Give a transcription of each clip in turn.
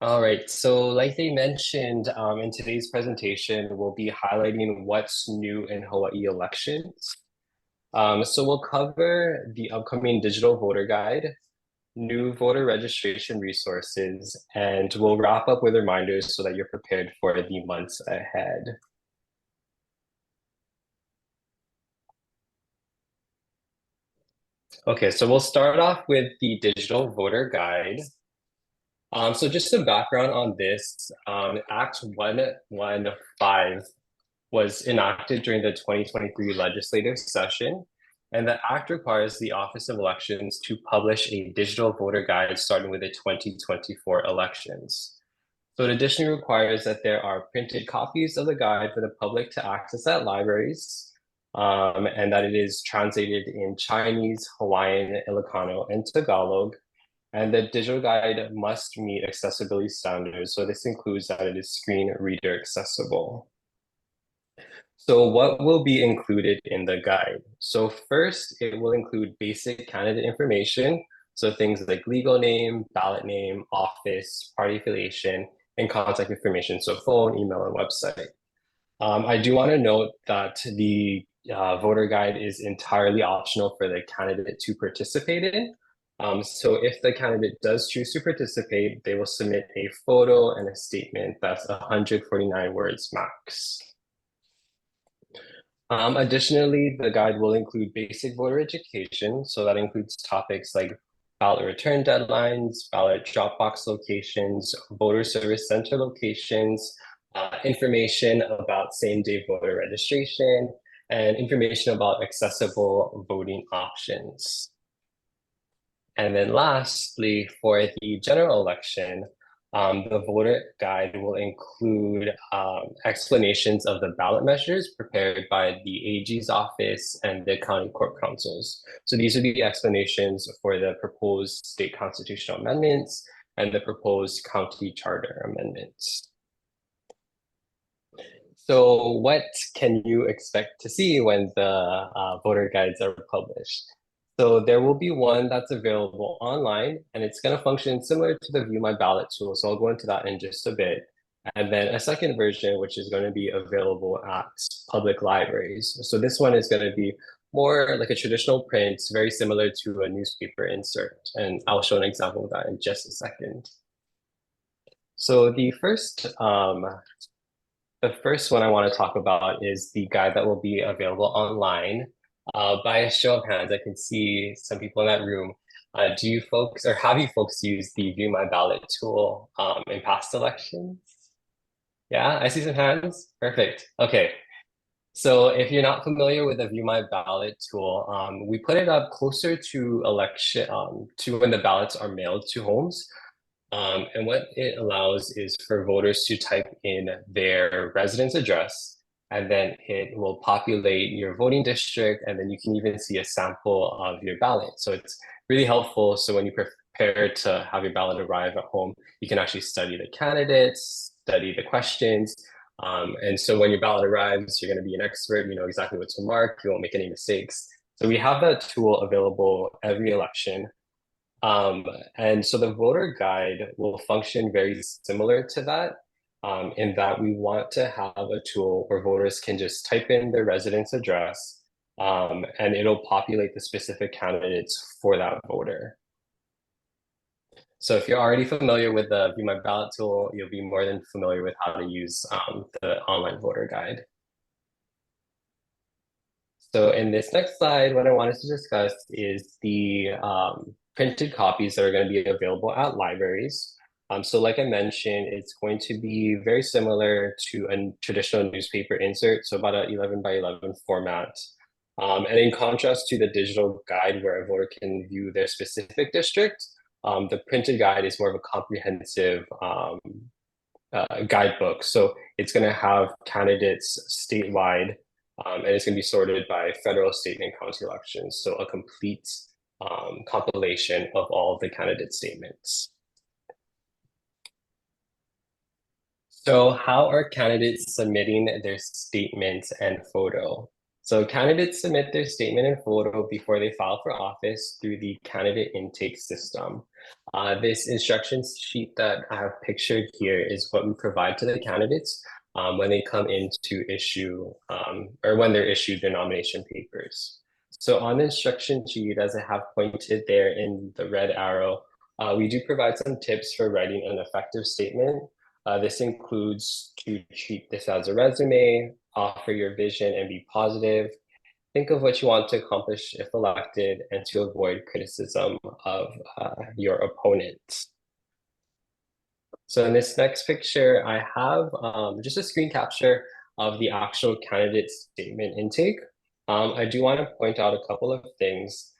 All right, so like they mentioned in today's presentation, we'll be highlighting what's new in Hawaii elections. So we'll cover the upcoming digital voter guide, new voter registration resources, and we'll wrap up with reminders so that you're prepared for the months ahead. Okay, so we'll start off with the digital voter guide. So just some background on this, Act 115 was enacted during the 2023 legislative session, and the act requires the Office of Elections to publish a digital voter guide starting with the 2024 elections. So it additionally requires that there are printed copies of the guide for the public to access at libraries, and that it is translated in Chinese, Hawaiian, Ilocano, and Tagalog. And the digital guide must meet accessibility standards. So this includes that it is screen reader accessible. So what will be included in the guide? So first, it will include basic candidate information. So things like legal name, ballot name, office, party affiliation, and contact information. So phone, email, and website. I do want to note that the voter guide is entirely optional for the candidate to participate in. So if the candidate does choose to participate, they will submit a photo and a statement that's 149 words max. Additionally, the guide will include basic voter education. So that includes topics like ballot return deadlines, ballot drop box locations, voter service center locations, information about same-day voter registration, and information about accessible voting options. And then lastly, for the general election, the voter guide will include explanations of the ballot measures prepared by the AG's office and the county court councils. So these would be explanations for the proposed state constitutional amendments and the proposed county charter amendments. So what can you expect to see when the voter guides are published? So there will be one that's available online, and it's going to function similar to the View My Ballot tool. So I'll go into that in just a bit. And then a second version, which is going to be available at public libraries. So this one is going to be more like a traditional print, very similar to a newspaper insert. And I'll show an example of that in just a second. So the first one I want to talk about is the guide that will be available online. By a show of hands, I can see some people in that room. Do you folks, or have you folks used the View My Ballot tool in past elections? Yeah, I see some hands. Perfect. Okay. So if you're not familiar with the View My Ballot tool, we put it up closer to election, to when the ballots are mailed to homes. And what it allows is for voters to type in their residence address, and then it will populate your voting district, and then you can even see a sample of your ballot. So it's really helpful. So when you prepare to have your ballot arrive at home, you can actually study the candidates, study the questions. And so when your ballot arrives, you're going to be an expert. You know exactly what to mark. You won't make any mistakes. So we have that tool available every election. And so the voter guide will function very similar to that, in that we want to have a tool where voters can just type in their residence address, and it'll populate the specific candidates for that voter. So if you're already familiar with the View My Ballot tool, you'll be more than familiar with how to use the online voter guide. So in this next slide, what I wanted to discuss is the printed copies that are going to be available at libraries. So like I mentioned, it's going to be very similar to a traditional newspaper insert, so about an 11 by 11 format. And in contrast to the digital guide where a voter can view their specific district, the printed guide is more of a comprehensive guidebook. So it's going to have candidates statewide, and it's going to be sorted by federal, state, and county elections. So a complete compilation of all of the candidate statements. So how are candidates submitting their statement and photo? So candidates submit their statement and photo before they file for office through the candidate intake system. This instructions sheet that I have pictured here is what we provide to the candidates when they come in to issue or when they're issued their nomination papers. So on the instruction sheet, as I have pointed there in the red arrow, we do provide some tips for writing an effective statement. This includes to treat this as a resume, offer your vision and be positive, think of what you want to accomplish if elected, and to avoid criticism of your opponent. So in this next picture, I have just a screen capture of the actual candidate statement intake. I do want to point out a couple of things.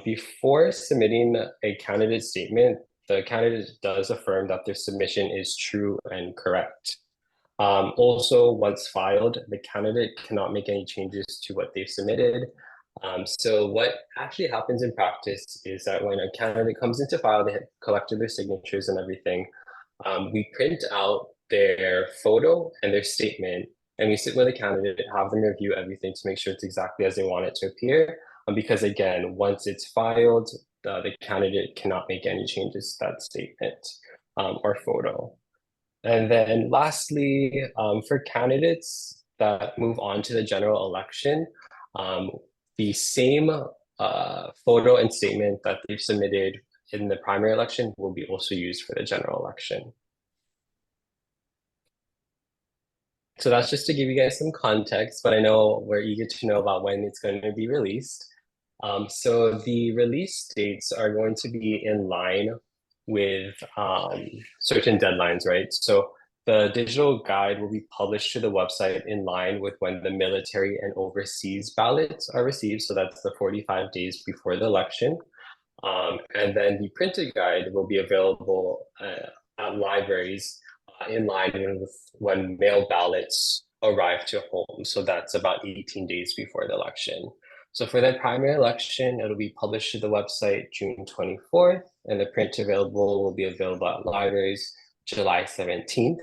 Before submitting a candidate statement, the candidate does affirm that their submission is true and correct. Also, once filed, the candidate cannot make any changes to what they've submitted. So what actually happens in practice is that when a candidate comes into file, they have collected their signatures and everything. We print out their photo and their statement, and we sit with the candidate, have them review everything to make sure it's exactly as they want it to appear. Because again, once it's filed, the candidate cannot make any changes to that statement or photo. And then lastly, for candidates that move on to the general election, the same photo and statement that they've submitted in the primary election will be also used for the general election. So that's just to give you guys some context, but I know we're eager to know about when it's going to be released. So the release dates are going to be in line with certain deadlines, right? So the digital guide will be published to the website in line with when the military and overseas ballots are received. So that's the 45 days before the election. And then the printed guide will be available at libraries in line with when mail ballots arrive to home. So that's about 18 days before the election. So for the primary election, it'll be published to the website June 24th, and the print available will be available at libraries July 17th.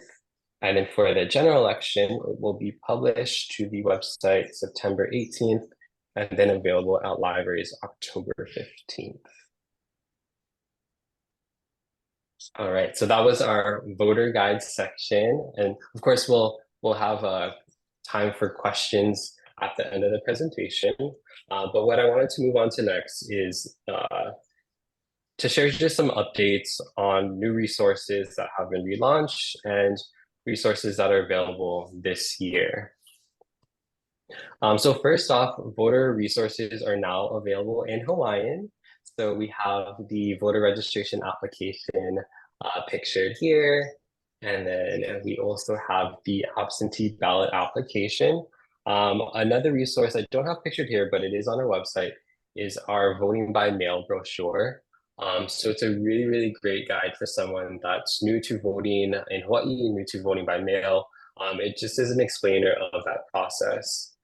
And then for the general election, it will be published to the website September 18th, and then available at libraries October 15th. All right, so that was our voter guide section. And of course, we'll have a time for questions at the end of the presentation. But what I wanted to move on to next is to share just some updates on new resources that have been relaunched and resources that are available this year. So first off, voter resources are now available in Hawaiian. So we have the voter registration application pictured here. And then we also have the absentee ballot application. Another resource I don't have pictured here, but it is on our website, is our voting by mail brochure. So it's a really, really great guide for someone that's new to voting in Hawaii, new to voting by mail. It just is an explainer of that process.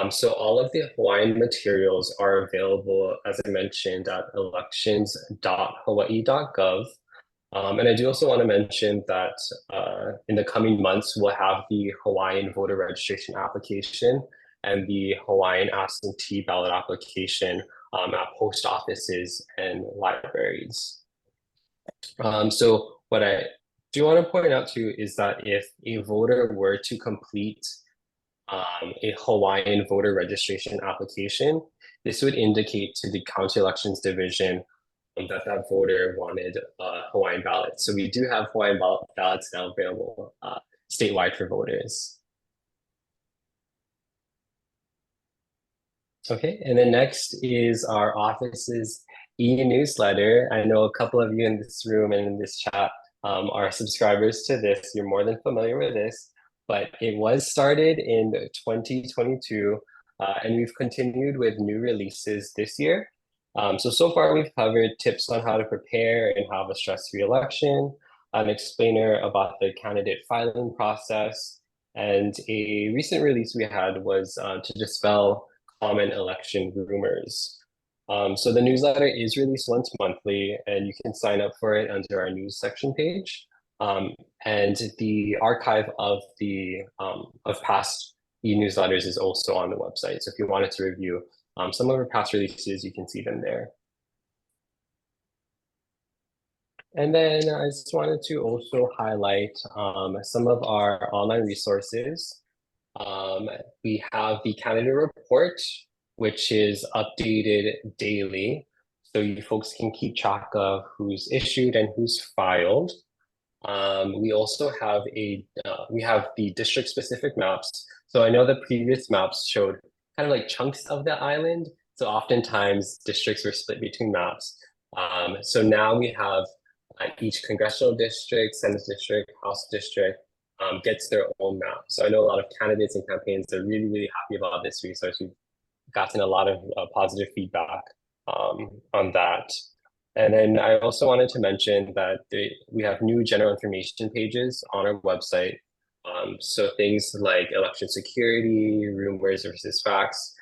So all of the Hawaiian materials are available, as I mentioned, at elections.hawaii.gov. And I do also want to mention that in the coming months, we'll have the Hawaiian voter registration application and the Hawaiian absentee ballot application at post offices and libraries. So what I do want to point out too is that if a voter were to complete a Hawaiian voter registration application, this would indicate to the County Elections Division that voter wanted a Hawaiian ballot. So we do have Hawaiian ballots now available statewide for voters. Okay, and then next is our office's e-newsletter. I know a couple of you in this room and in this chat are subscribers to this. You're more than familiar with this, but it was started in 2022, and we've continued with new releases this year. So far we've covered tips on how to prepare and have a stress-free election, an explainer about the candidate filing process, and a recent release we had was to dispel common election rumors. So the newsletter is released once monthly, and you can sign up for it under our news section page. And the archive of past e-newsletters is also on the website. So if you wanted to review some of our past releases, you can see them there. And then I just wanted to also highlight some of our online resources. Um, we have the candidate report, which is updated daily. So you folks can keep track of who's issued and who's filed. We also have we have the district specific maps. So I know the previous maps showed kind of like chunks of the island. So oftentimes districts were split between maps. So now we have each congressional district, Senate district, House district gets their own map. So I know a lot of candidates and campaigns are really, really happy about this resource. We've gotten a lot of positive feedback on that. And then I also wanted to mention that we have new general information pages on our website. So things like election security, rumors versus facts,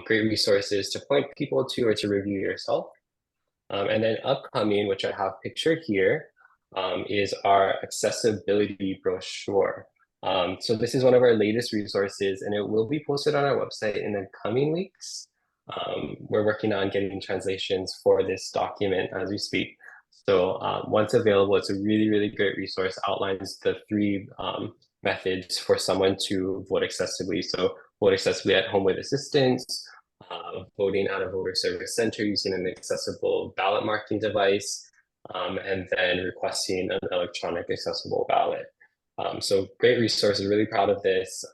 great resources to point people to or to review yourself. And then upcoming, which I have pictured here, is our accessibility brochure. So this is one of our latest resources, and it will be posted on our website in the coming weeks. We're working on getting translations for this document as we speak. So once available, it's a really, really great resource, outlines the three methods for someone to vote accessibly. So vote accessibly at home with assistance, voting at a voter service center using an accessible ballot marking device, and then requesting an electronic accessible ballot. So great resources, really proud of this.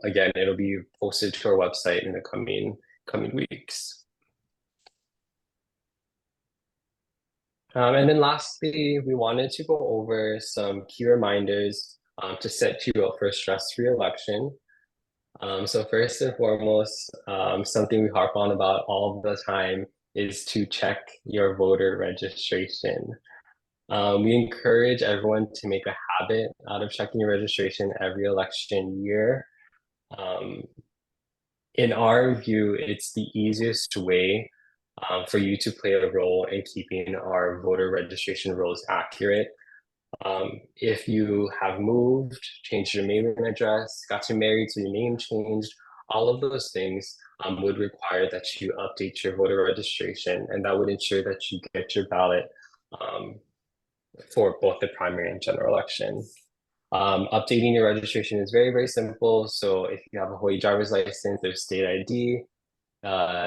Again, it'll be posted to our website in the coming weeks. And then lastly, we wanted to go over some key reminders to set you up for a stress-free election. So first and foremost, something we harp on about all the time is to check your voter registration. We encourage everyone to make a habit out of checking your registration every election year. In our view, it's the easiest way for you to play a role in keeping our voter registration rolls accurate. If you have moved, changed your mailing address, got married, so your name changed, all of those things would require that you update your voter registration, and that would ensure that you get your ballot for both the primary and general election. Updating your registration is very, very simple. So if you have a Hawaii driver's license or state ID,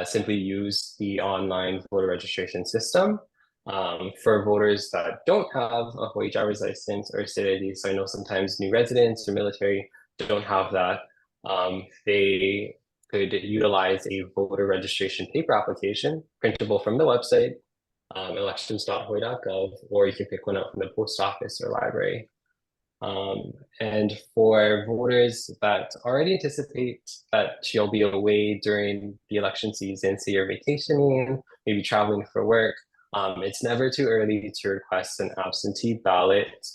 simply use the online voter registration system. For voters that don't have a Hawaii driver's license or state ID, so I know sometimes new residents or military don't have that, they could utilize a voter registration paper application, printable from the website, elections.hawaii.gov, or you can pick one up from the post office or library. And for voters that already anticipate that you'll be away during the election season, say you're vacationing, maybe traveling for work, it's never too early to request an absentee ballot.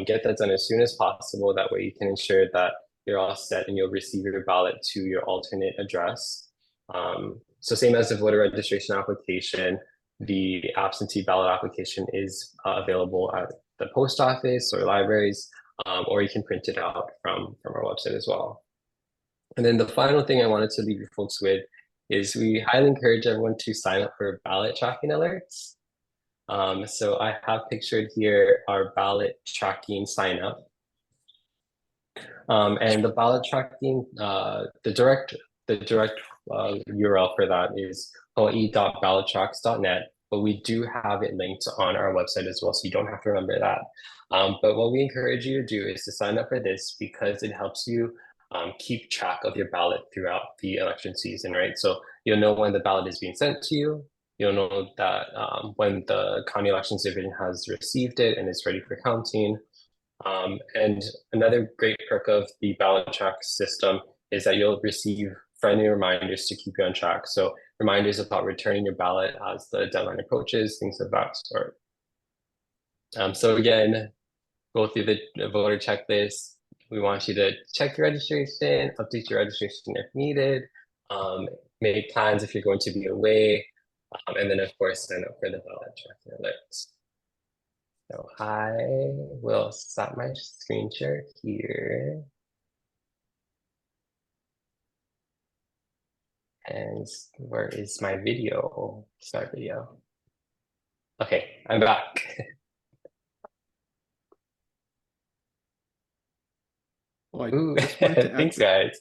Get that done as soon as possible. That way you can ensure that you're all set and you'll receive your ballot to your alternate address. So same as the voter registration application, the absentee ballot application is available at the post office or libraries, or you can print it out from our website as well. And then the final thing I wanted to leave you folks with is we highly encourage everyone to sign up for ballot tracking alerts. So I have pictured here our ballot tracking sign up. And the ballot tracking, the direct URL for that is hawaii.ballottracks.net, but we do have it linked on our website as well, so you don't have to remember that. But what we encourage you to do is to sign up for this because it helps you keep track of your ballot throughout the election season, right? So you'll know when the ballot is being sent to you. You'll know that when the county elections division has received it and is ready for counting. And another great perk of the ballot track system is that you'll receive friendly reminders to keep you on track. So reminders about returning your ballot as the deadline approaches, things of that sort. So again, go through the voter checklist. We want you to check your registration, update your registration if needed, make plans if you're going to be away, and then of course sign up for the ballot tracking alerts. So I will stop my screen share here. And where is my video? Start video. Okay, I'm back. I Ooh, just wanted to add thanks, guys.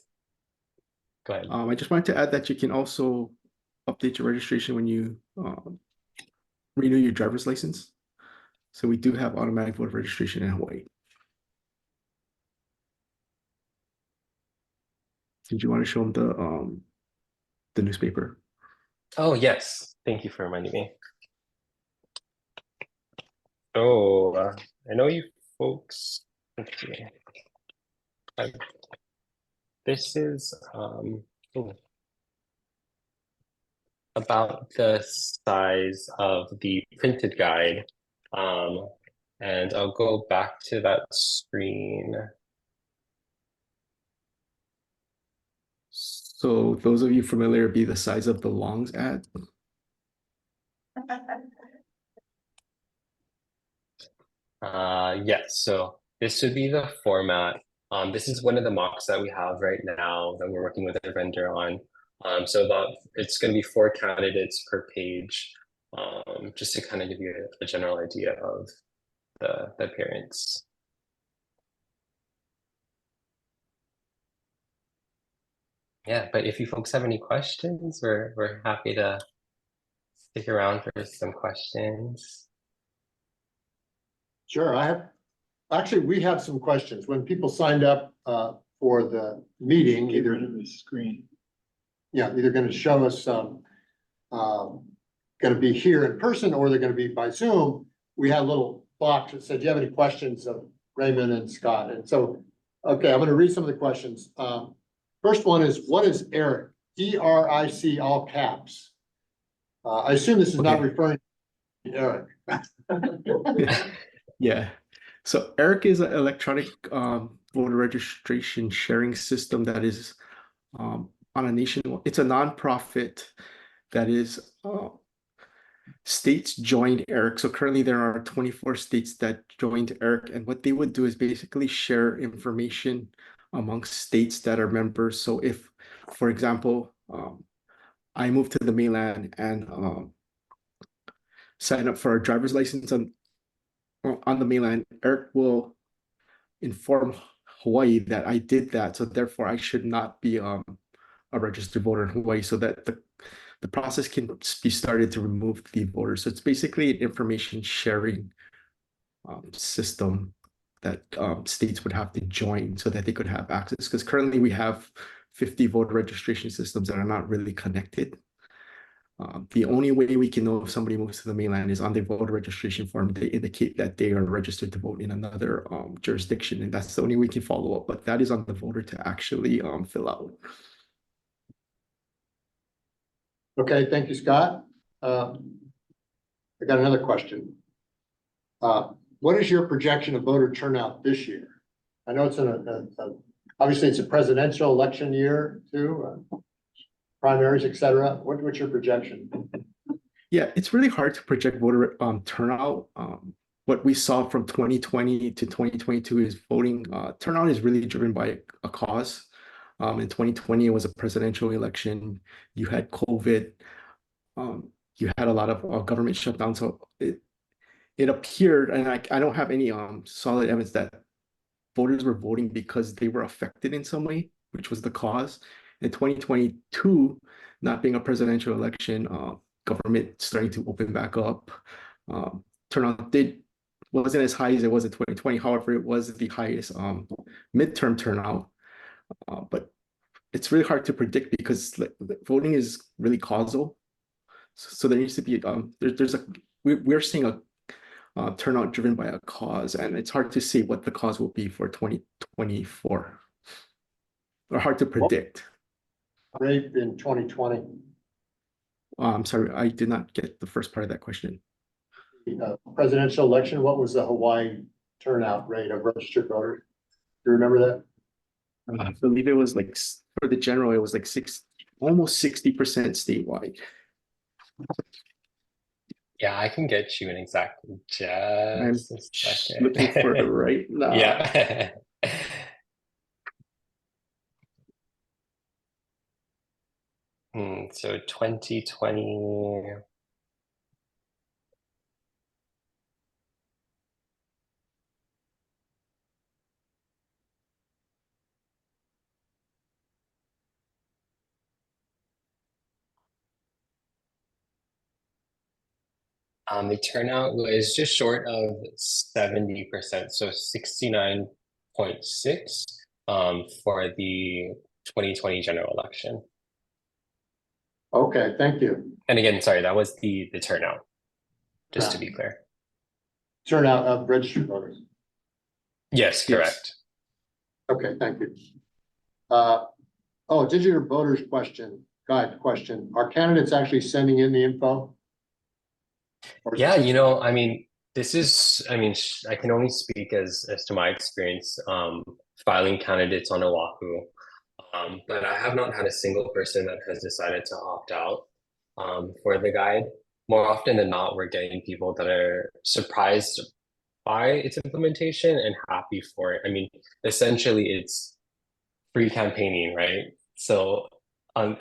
Go ahead. I just wanted to add that you can also update your registration when you renew your driver's license. So we do have automatic voter registration in Hawaii. Did you want to show them the newspaper? Oh, yes. Thank you for reminding me. Oh, I know you folks. Let's see. Um, This is oh, about the size of the printed guide. Um, and I'll go back to that screen. So those of you familiar be the size of the longs ad. Yes, so this would be the format. This is one of the mocks that we have right now that we're working with a vendor on. So about it's going to be 4 candidates per page, just to kind of give you a general idea of the appearance. Yeah, but if you folks have any questions, we're happy to stick around for some questions. Sure, actually, we have some questions. When people signed up for the meeting, either the screen. yeah, either going to show us going to be here in person or they're going to be by Zoom. We had a little box that said, "Do you have any questions of Raymond and Scott?" And so, okay, I'm going to read some of the questions. First one is, what is ERIC? ERIC, all caps. I assume this is not referring to Eric. Yeah. So ERIC is an electronic voter registration sharing system that is on a nation. It's a nonprofit that is states joined ERIC. So currently there are 24 states that joined ERIC, and what they would do is basically share information amongst states that are members. So if, for example, I move to the mainland and sign up for a driver's license on the mainland, ERIC will inform Hawaii that I did that, so therefore I should not be a registered voter in Hawaii, so that the process can be started to remove the voters. So it's basically an information sharing system that states would have to join so that they could have access. Because currently we have 50 voter registration systems that are not really connected. The only way we can know if somebody moves to the mainland is on the voter registration form. They indicate that they are registered to vote in another jurisdiction, and that's the only way we can follow up. But that is on the voter to actually fill out. Okay, thank you, Scott. I got another question. What is your projection of voter turnout this year? I know it's obviously it's a presidential election year too, primaries, et cetera. What's your projection? Yeah, it's really hard to project voter turnout. What we saw from 2020 to 2022 is voting turnout is really driven by a cause. In 2020, it was a presidential election. You had COVID. You had a lot of government shutdown. So it appeared, and I don't have any solid evidence that voters were voting because they were affected in some way, which was the cause. In 2022, not being a presidential election, government starting to open back up. Turnout wasn't as high as it was in 2020. However, it was the highest midterm turnout. But it's really hard to predict because voting is really causal. So there needs to be we're seeing a turnout driven by a cause, and it's hard to say what the cause will be for 2024, or hard to predict. Rate in 2020? I'm sorry, I did not get the first part of that question. Presidential election, what was the Hawaii turnout rate of registered voters? Do you remember that? I believe it was like for the general, it was like almost 60% statewide. Yeah, I can get you an exact I'm just a looking for it second. right now. Yeah. So 2020, The turnout was just short of 70%, so 69.6 for the 2020 general election. Okay, thank you. And again, sorry, that was the turnout, just to be clear. Turnout of registered voters. Yes, correct. Okay, thank you. Digital voters guide question. Are candidates actually sending in the info? Yeah, I mean, I can only speak as to my experience filing candidates on Oahu. But I have not had a single person that has decided to opt out for the guide. More often than not, we're getting people that are surprised by its implementation and happy for it. I mean, essentially, it's free campaigning, right? So, to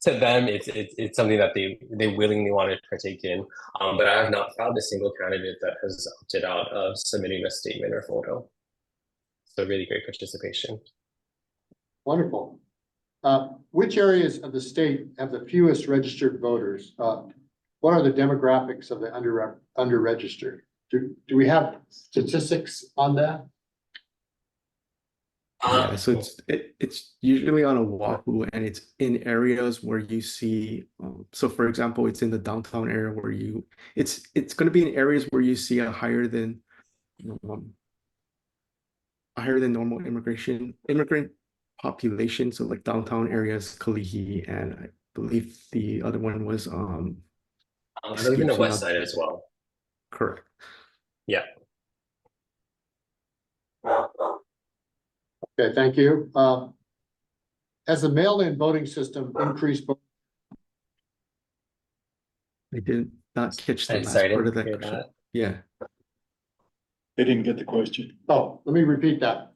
them, it's something that they willingly want to partake in. But I have not found a single candidate that has opted out of submitting a statement or photo. So, really great participation. Wonderful. Which areas of the state have the fewest registered voters? What are the demographics of the under-registered? Do we have statistics on that? Yeah, so it's usually on Oahu, and it's in areas where you see. So, for example, it's in the downtown area where it's going to be in areas where you see um, a higher than normal immigrant population. So, like downtown areas, Kalihi, and I believe the other one was I believe in the escapes me west now. side as well. Correct. Yeah. Okay, thank you. Has the mail-in voting system increased? I did not catch the I'm last sorry, I part of didn't that hear question. that. Yeah. They didn't get the question. Oh, let me repeat that.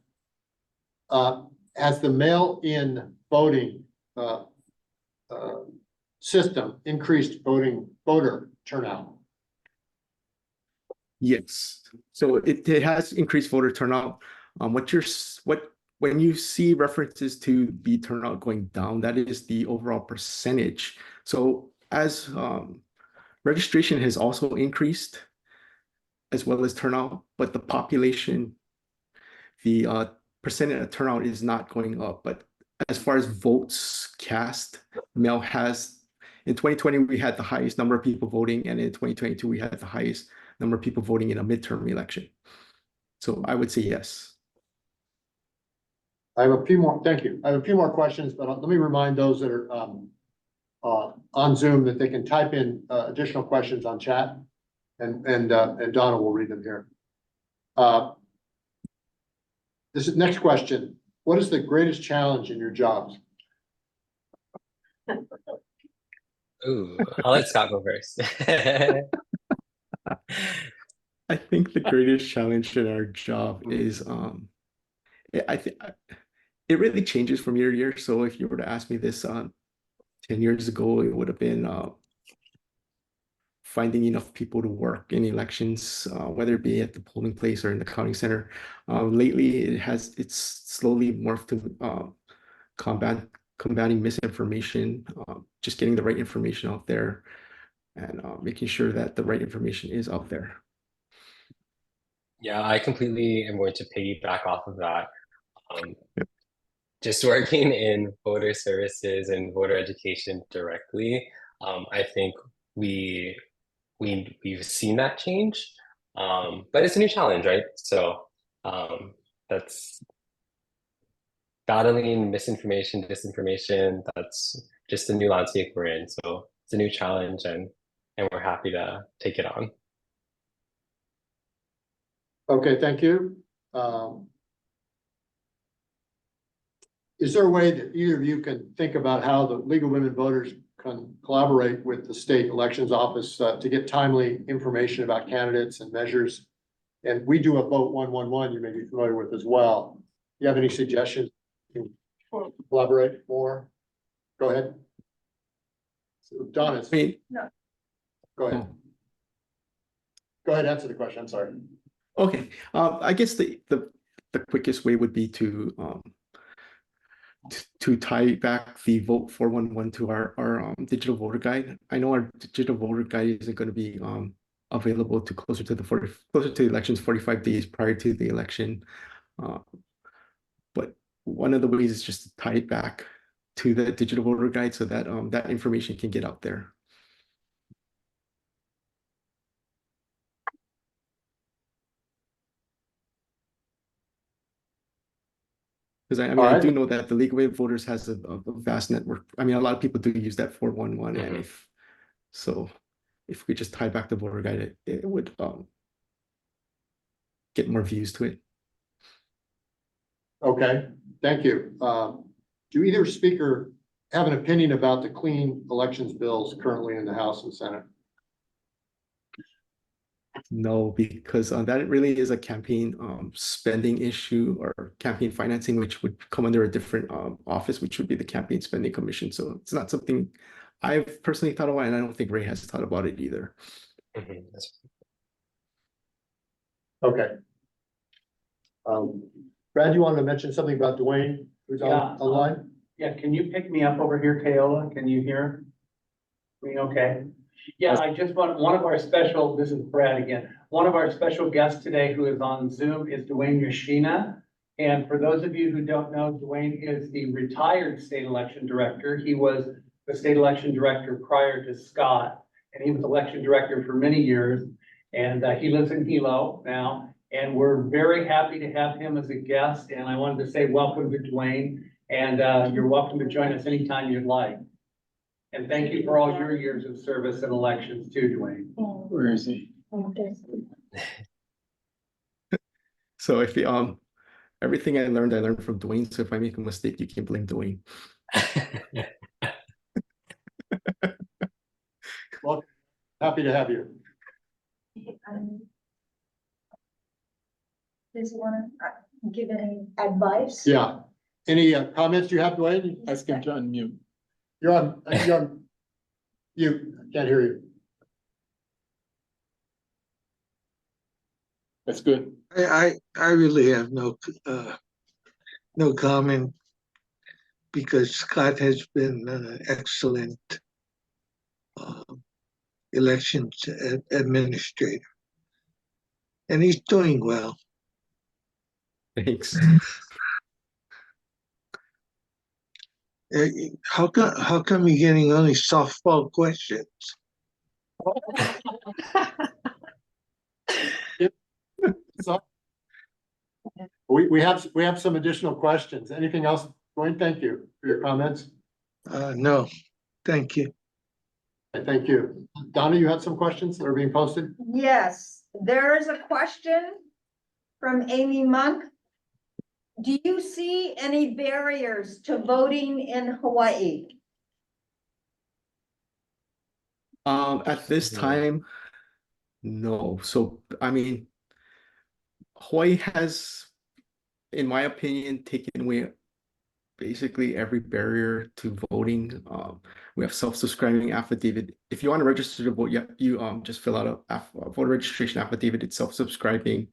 Has the mail-in voting system increased voter turnout? Yes. So it has increased voter turnout. When you see references to the turnout going down, that is the overall percentage. So as registration has also increased as well as turnout, but the population, the percentage of turnout is not going up. But as far as votes cast, mail has in 2020 we had the highest number of people voting, and in 2022 we had the highest number of people voting in a midterm election. So I would say yes. I have a few more, thank you. I have a few more questions, but let me remind those that are on Zoom that they can type in additional questions on chat, and Donna will read them here. This is next question. What is the greatest challenge in your jobs? Ooh, I'll let Scott go first. I think the greatest challenge in our job is I think it really changes from year to year. So if you were to ask me this 10 years ago, it would have been finding enough people to work in elections, whether it be at the polling place or in the counting center. Lately, it's slowly morphed to combating misinformation, just getting the right information out there, and making sure that the right information is out there. Yeah, I completely am going to piggyback off of that. Just working in voter services and voter education directly, I think we've seen that change, but it's a new challenge, right? So that's battling misinformation, disinformation. That's just the new landscape we're in. So it's a new challenge, and we're happy to take it on. Okay, thank you. Is there a way that either of you can think about how the League of Women Voters can collaborate with the state elections office to get timely information about candidates and measures? And we do a vote 111 you may be familiar with as well. Do you have any suggestions to collaborate more? Go ahead. So Donna, No. Go ahead. Go ahead, answer the question. I'm sorry. Okay. I guess the quickest way would be to tie back the vote 411 to our digital voter guide. I know our digital voter guide isn't going to be available to closer to the elections, 45 days prior to the election. But one of the ways is just to tie it back to the digital voter guide so that that information can get out there. Because I mean, I do know that the League of Women Voters has a vast network. I mean, a lot of people do use that 411, and if we just tie back the voter guide, it would get more views to it. Okay, thank you. Do either speaker have an opinion about the clean elections bills currently in the House and Senate? No, because that really is a campaign spending issue or campaign financing, which would come under a different office, which would be the Campaign Spending Commission. So it's not something I've personally thought about, and I don't think Ray has thought about it either. Okay. Brad, you wanted to mention something about Dwayne, who's on the line? Yeah, can you pick me up over here, Kayola? Can you hear me okay? Yeah, I just want, one of our special, this is Brad again, one of our special guests today who is on Zoom is Dwayne Yoshina. And for those of you who don't know, Dwayne is the retired state election director. He was the state election director prior to Scott, and he was election director for many years. And he lives in Hilo now, and we're very happy to have him as a guest. And I wanted to say welcome to Dwayne, and you're welcome to join us anytime you'd like. And thank you for all your years of service in elections too, Dwayne. Where is he? So if everything I learned from Dwayne. So if I make a mistake, you can blame Dwayne. Well, happy to have you. Does he want to give any advice? Yeah. Any comments you have, Dwayne? Ask him to unmute. You're on, you, can't hear you. That's good. I really have no comment because Scott has been excellent elections administrator, and he's doing well. Thanks. How come you're getting only softball questions? So we have some additional questions. Anything else? Dwayne, thank you for your comments. No, thank you. Thank you. Donna, you had some questions that are being posted? Yes, there is a question from Amy Monk. Do you see any barriers to voting in Hawaii? At this time, no. So, I mean, Hawaii has, in my opinion, taken away basically every barrier to voting. We have self-subscribing affidavit. If you want to register to vote, you just fill out a voter registration affidavit. It's self-subscribing.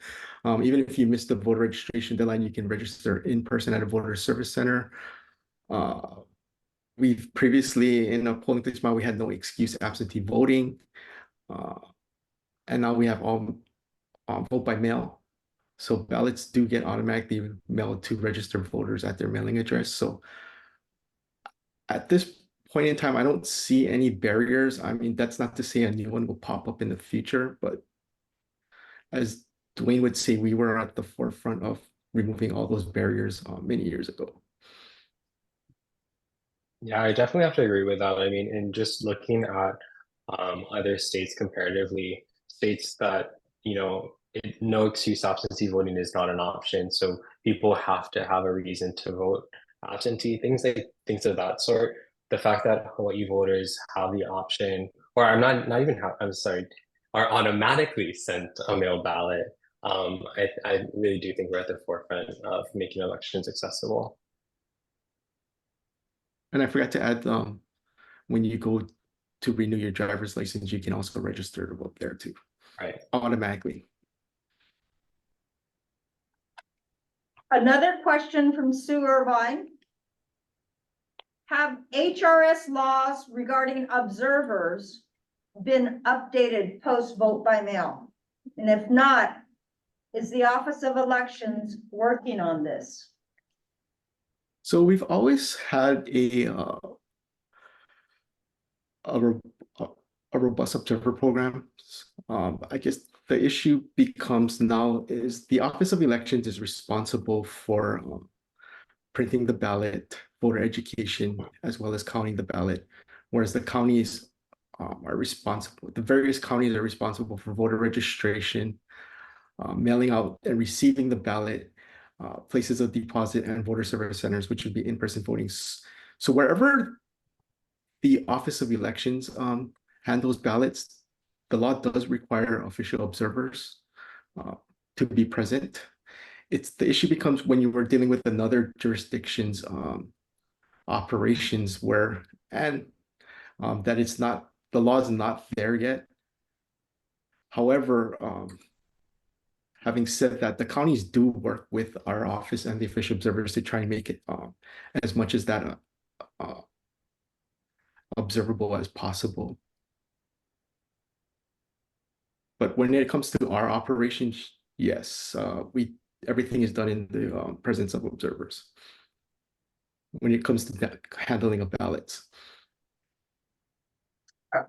Even if you miss the voter registration deadline, you can register in person at a voter service center. We've previously, in a polling place, we had no excuse absentee voting. And now we have all vote by mail. So ballots do get automatically mailed to registered voters at their mailing address. So at this point in time, I don't see any barriers. I mean, that's not to say a new one will pop up in the future, but as Dwayne would say, we were at the forefront of removing all those barriers many years ago. Yeah, I definitely have to agree with that. I mean, in just looking at other states comparatively, states that, no excuse absentee voting is not an option. So people have to have a reason to vote absentee, things of that sort. The fact that Hawaii voters have the option, or I'm sorry, are automatically sent a mail ballot. I really do think we're at the forefront of making elections accessible. And I forgot to add, when you go to renew your driver's license, you can also register to vote there too. Right. Automatically. Another question from Sue Irvine. Have HRS laws regarding observers been updated post vote by mail? And if not, is the Office of Elections working on this? So we've always had a, ro- a robust observer program. I guess the issue becomes now is the Office of Elections is responsible for printing the ballot, voter education, as well as counting the ballot, whereas the counties are responsible. The various counties are responsible for voter registration, mailing out and receiving the ballot, places of deposit, and voter service centers, which would be in-person voting. So wherever the Office of Elections handles ballots, the law does require official observers to be present. The issue becomes when you were dealing with another jurisdiction's operations that it's not, the law is not there yet. However, having said that, the counties do work with our office and the official observers to try and make it as much as that observable as possible. But when it comes to our operations, yes, everything is done in the presence of observers. When it comes to that handling of ballots.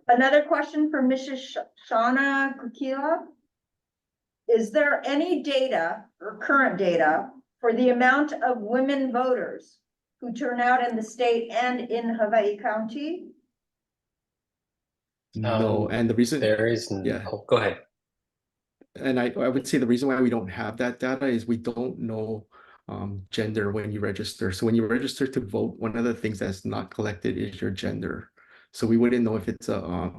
Another question from Mrs. Shauna Kukila. Is there any data or current data for the amount of women voters who turn out in the state and in Hawaii County? No, and the reason there is go ahead. And I would say the reason why we don't have that data is we don't know gender when you register. So when you register to vote, one of the things that's not collected is your gender. So we wouldn't know if it's a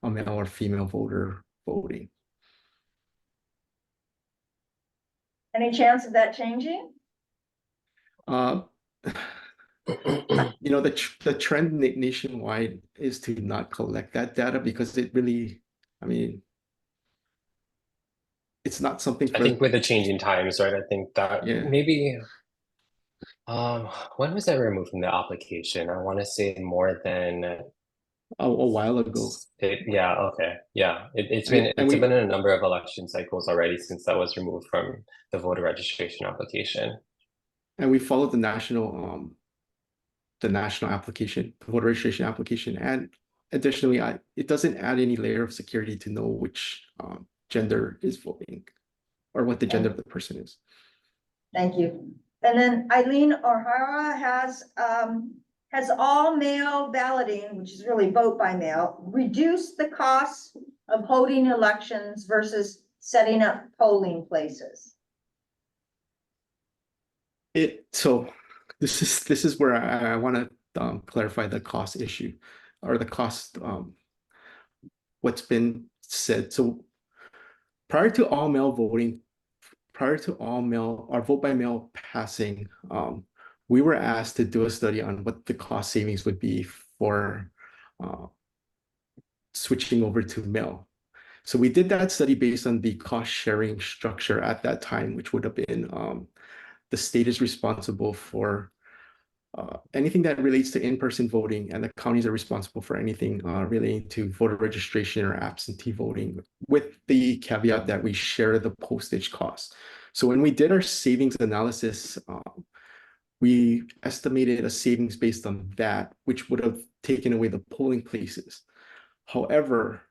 male or female voter voting. Any chance of that changing? You know, the trend nationwide is to not collect that data because it really, I mean, it's not something I think with the changing times, right? I think that maybe when was that removed from the application? I want to say more than a while ago. It's been in a number of election cycles already since that was removed from the voter registration application. And we followed the national application, the voter registration application, and additionally, it doesn't add any layer of security to know which gender is voting or what the gender of the person is. Thank you. And then Eileen O'Hara has all mail balloting, which is really vote by mail, reduced the costs of holding elections versus setting up polling places? So this is where I want to clarify the cost issue or the cost, what's been said. So prior to all mail voting, prior to all mail or vote by mail passing, we were asked to do a study on what the cost savings would be for switching over to mail. So we did that study based on the cost sharing structure at that time, which would have been the state is responsible for anything that relates to in-person voting, and the counties are responsible for anything relating to voter registration or absentee voting, with the caveat that we share the postage costs. So when we did our savings analysis, we estimated a savings based on that, which would have taken away the polling places. However,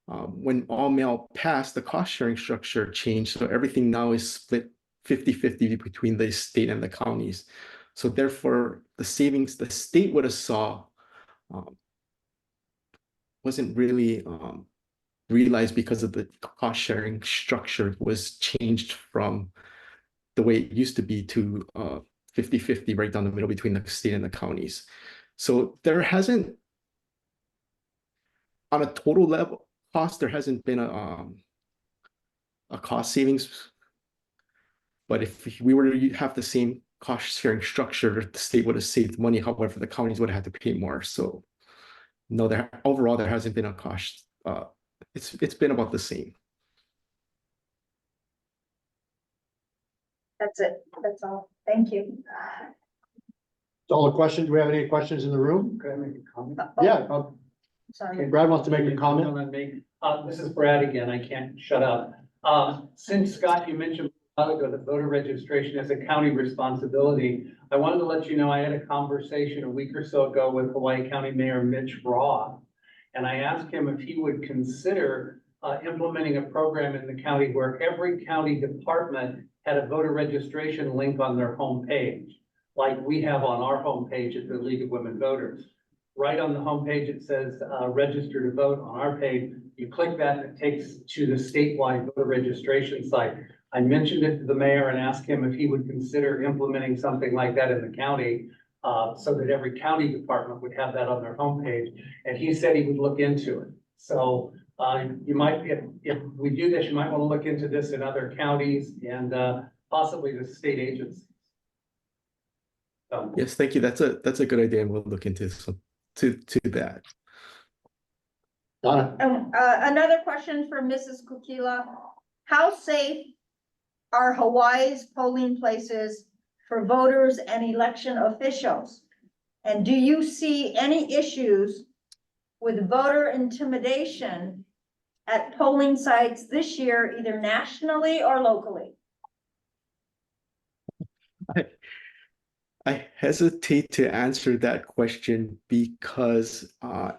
when all mail passed, the cost sharing structure changed. So everything now is split 50-50 between the state and the counties. So therefore, the savings the state would have saw wasn't really realized because of the cost sharing structure was changed from the way it used to be to 50-50 right down the middle between the state and the counties. So there hasn't, on a total level cost, there hasn't been a cost savings. But if we were to have the same cost sharing structure, the state would have saved money. However, the counties would have had to pay more. So no, overall there hasn't been a cost. It's been about the same. That's it. That's all. Thank you. That's all the questions. Do we have any questions in the room? Could I make a comment? Yeah. Sorry. Brad wants to make a comment. This is Brad again. I can't shut up. Since Scott, you mentioned a while ago that voter registration is a county responsibility, I wanted to let you know I had a conversation a week or so ago with Hawaii County Mayor Mitch Roth. And I asked him if he would consider implementing a program in the county where every county department had a voter registration link on their homepage, like we have on our homepage at the League of Women Voters. Right on the homepage, it says register to vote on our page. You click that and it takes to the statewide voter registration site. I mentioned it to the mayor and asked him if he would consider implementing something like that in the county so that every county department would have that on their homepage. And he said he would look into it. So you might, if we do this, you might want to look into this in other counties and possibly the state agencies. Yes, thank you. That's a good idea, and we'll look into to that. Donna? Another question for Mrs. Kukila. How safe are Hawaii's polling places for voters and election officials? And do you see any issues with voter intimidation at polling sites this year, either nationally or locally? I hesitate to answer that question because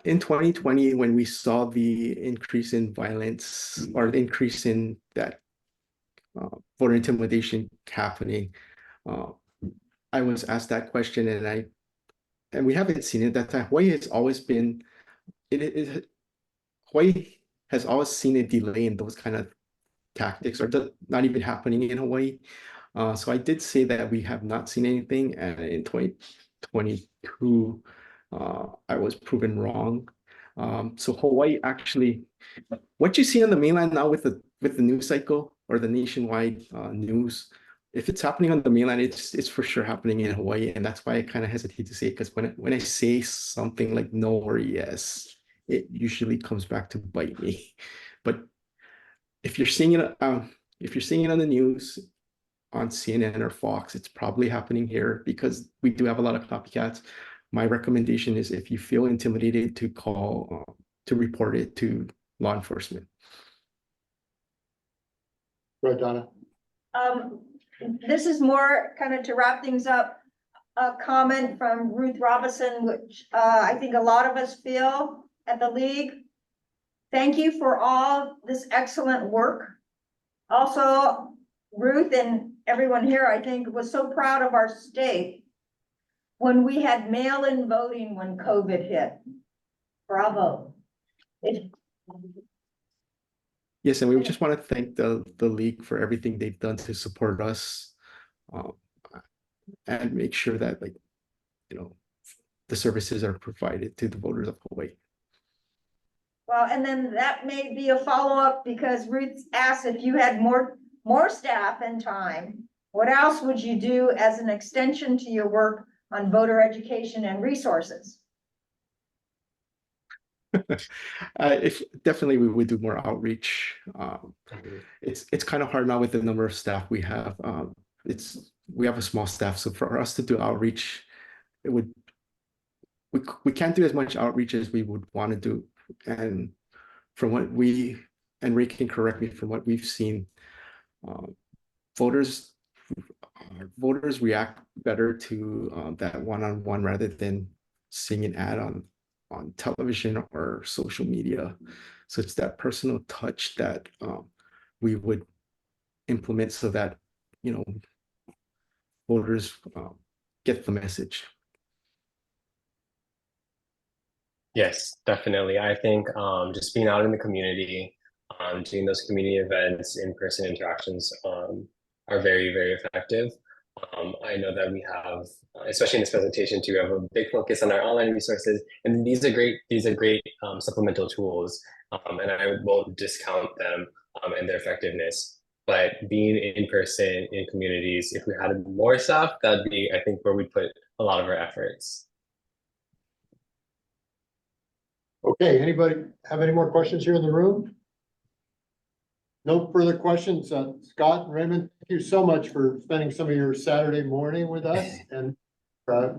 in 2020, when we saw the increase in violence or the increase in that voter intimidation happening, I was asked that question, and we haven't seen it that time. Hawaii has always been Hawaii has always seen a delay in those kind of tactics, or not even happening in Hawaii. So I did say that we have not seen anything, and in 2022, I was proven wrong. So Hawaii actually, what you see on the mainland now with the news cycle or the nationwide news, if it's happening on the mainland, it's for sure happening in Hawaii, and that's why I kind of hesitate to say it, because when I say something like no or yes, it usually comes back to bite me. But if you're seeing it, on the news, on CNN or Fox, it's probably happening here because we do have a lot of copycats. My recommendation is, if you feel intimidated, to call, to report it to law enforcement. Right, Donna? This is more kind of to wrap things up, a comment from Ruth Robinson, which I think a lot of us feel at the League. Thank you for all this excellent work. Also, Ruth and everyone here, I think, was so proud of our state when we had mail-in voting when COVID hit. Bravo. Yes, and we just want to thank the League for everything they've done to support us, and make sure that, like, the services are provided to the voters of Hawaii. Well, and then that may be a follow-up, because Ruth asked if you had more staff and time, what else would you do as an extension to your work on voter education and resources? If definitely we would do more outreach. It's kind of hard now with the number of staff we have. We have a small staff, so for us to do outreach, we can't do as much outreach as we would want to do. And from what Ray can correct me, from what we've seen, voters react better to that one-on-one rather than seeing an ad on television or social media. So it's that personal touch that we would implement so that voters get the message. Yes, definitely. I think just being out in the community, doing those community events, in-person interactions are very, very effective. I know that we have, especially in this presentation too, we have a big focus on our online resources, and these are great supplemental tools, and I won't discount them and their effectiveness. But being in person in communities, if we had more staff, that'd be, I think, where we put a lot of our efforts. Okay, anybody have any more questions here in the room? No further questions. Scott and Raymond, thank you so much for spending some of your Saturday morning with us and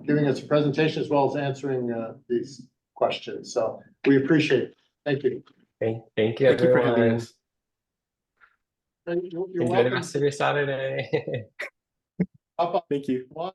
giving us a presentation, as well as answering these questions. So we appreciate it. Thank you. Thank you, Thank you for having everyone. us. You're Enjoy the welcome. rest of your Saturday. Up, Thank you. up.